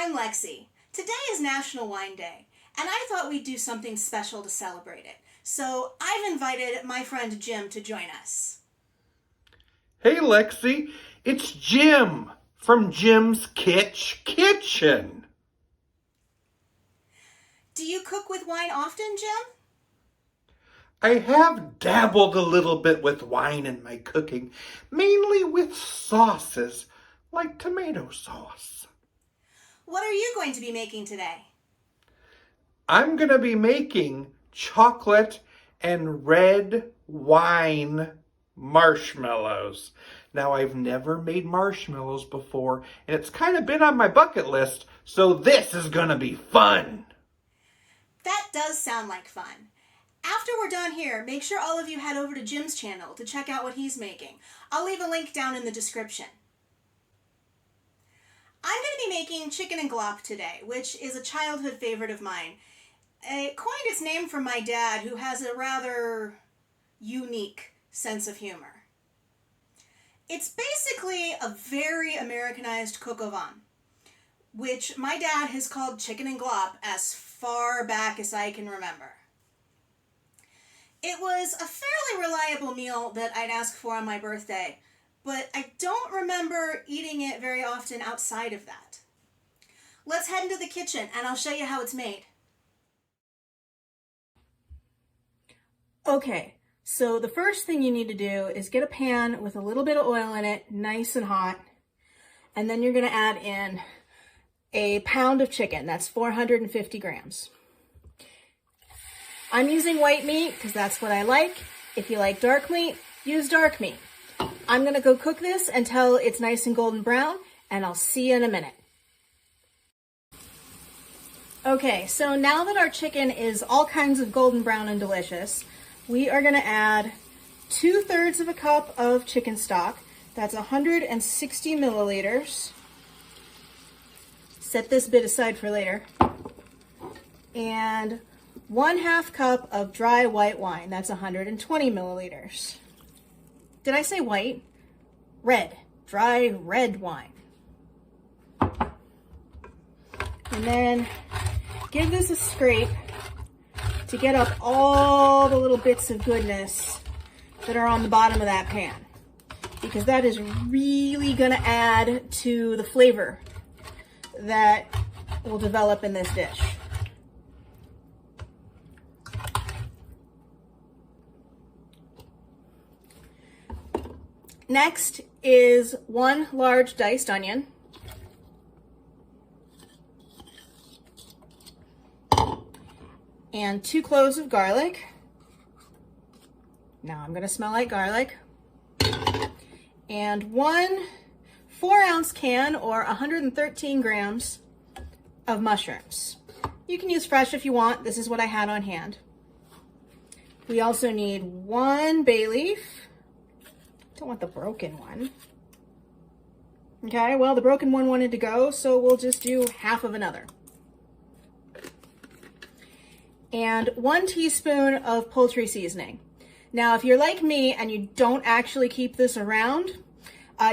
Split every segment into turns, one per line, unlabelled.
I'm Lexxie. Today is National Wine Day, and I thought we'd do something special to celebrate it. So I've invited my friend Jim to join us.
Hey Lexi, it's Jim from Jim's Kitch Kitchen.
Do you cook with wine often, Jim?
I have dabbled a little bit with wine in my cooking, mainly with sauces like tomato sauce.
What are you going to be making today?
I'm going to be making chocolate and red wine marshmallows. Now, I've never made marshmallows before, and it's kind of been on my bucket list, so this is going to be fun.
That does sound like fun. After we're done here, make sure all of you head over to Jim's channel to check out what he's making. I'll leave a link down in the description. I'm going to be making chicken and glop today, which is a childhood favorite of mine. It coined its name from my dad, who has a rather unique sense of humor. It's basically a very Americanized coq au vin, which my dad has called chicken and glop as far back as I can remember. It was a fairly reliable meal that I'd ask for on my birthday, but I don't remember eating it very often outside of that. Let's head into the kitchen and I'll show you how it's made. Okay, so the first thing you need to do is get a pan with a little bit of oil in it, nice and hot, and then you're going to add in a pound of chicken. That's 450 grams. I'm using white meat because that's what I like. If you like dark meat, use dark meat. I'm going to go cook this until it's nice and golden brown, and I'll see you in a minute. Okay, so now that our chicken is all kinds of golden brown and delicious, we are going to add 2/3 of a cup of chicken stock. That's 160 milliliters. Set this bit aside for later. And 1/2 cup of dry white wine. That's 120 milliliters. Did I say white? Red. Dry red wine. And then give this a scrape to get up all the little bits of goodness that are on the bottom of that pan, because that is really going to add to the flavor that will develop in this dish. Next is 1 large diced onion, and 2 cloves of garlic. Now I'm going to smell like garlic. And 1 4-ounce can, or 113 grams of mushrooms. You can use fresh if you want. This is what I had on hand. We also need 1 bay leaf. Don't want the broken one. Okay, well, the broken one wanted to go, so we'll just do half of another. And 1 teaspoon of poultry seasoning. Now, if you're like me and you don't actually keep this around,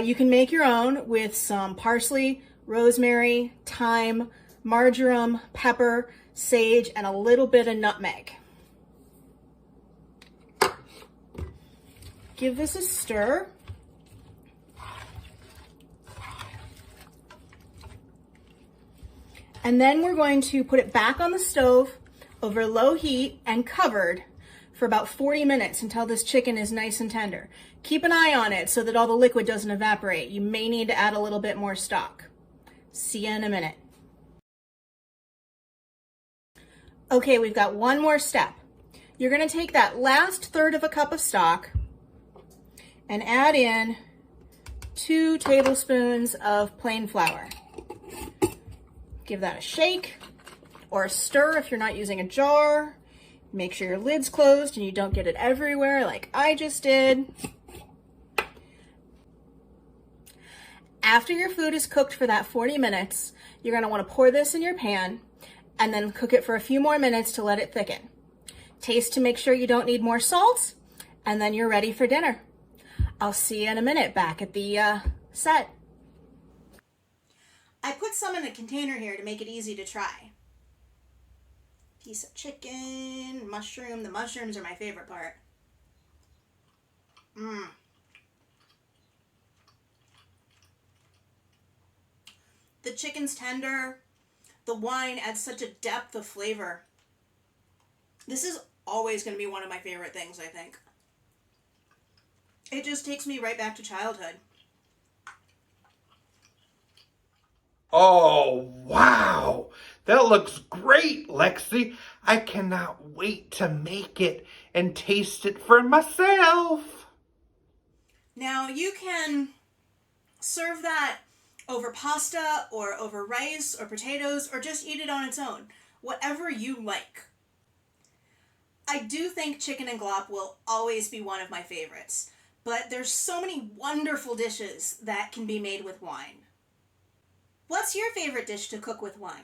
you can make your own with some parsley, rosemary, thyme, marjoram, pepper, sage, and a little bit of nutmeg. Give this a stir. And then we're going to put it back on the stove over low heat and covered for about 40 minutes until this chicken is nice and tender. Keep an eye on it so that all the liquid doesn't evaporate. You may need to add a little bit more stock. See you in a minute. Okay, we've got one more step. You're going to take that last 1/3 of a cup of stock and add in 2 tablespoons of plain flour. Give that a shake or a stir if you're not using a jar. Make sure your lid's closed and you don't get it everywhere like I just did. After your food is cooked for that 40 minutes, you're going to want to pour this in your pan and then cook it for a few more minutes to let it thicken. Taste to make sure you don't need more salt, and then you're ready for dinner. I'll see you in a minute back at the set. I put put some in a container here to make it easy to try. Piece of chicken, mushroom. The mushrooms are my favorite part. The chicken's tender. The wine adds such a depth of flavor. This is always going to be one of my favorite things, I think. It just takes me right back to childhood.
Oh, wow! That looks great, Lexxie. I cannot wait to make it and taste it for myself.
Now, you can serve that over pasta or over rice or potatoes or just eat it on its own. Whatever you like. I do think chicken and glop will always be one of my favorites, but there's so many wonderful dishes that can be made with wine. What's your favorite dish to cook with wine?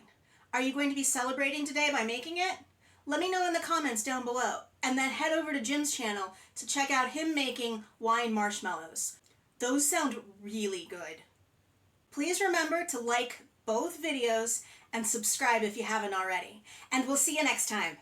Are you going to be celebrating today by making it? Let me know in the comments down below, and then head over to Jim's channel to check out him making wine marshmallows. Those sound really good. Please remember to like both videos and subscribe if you haven't already, and we'll see you next time.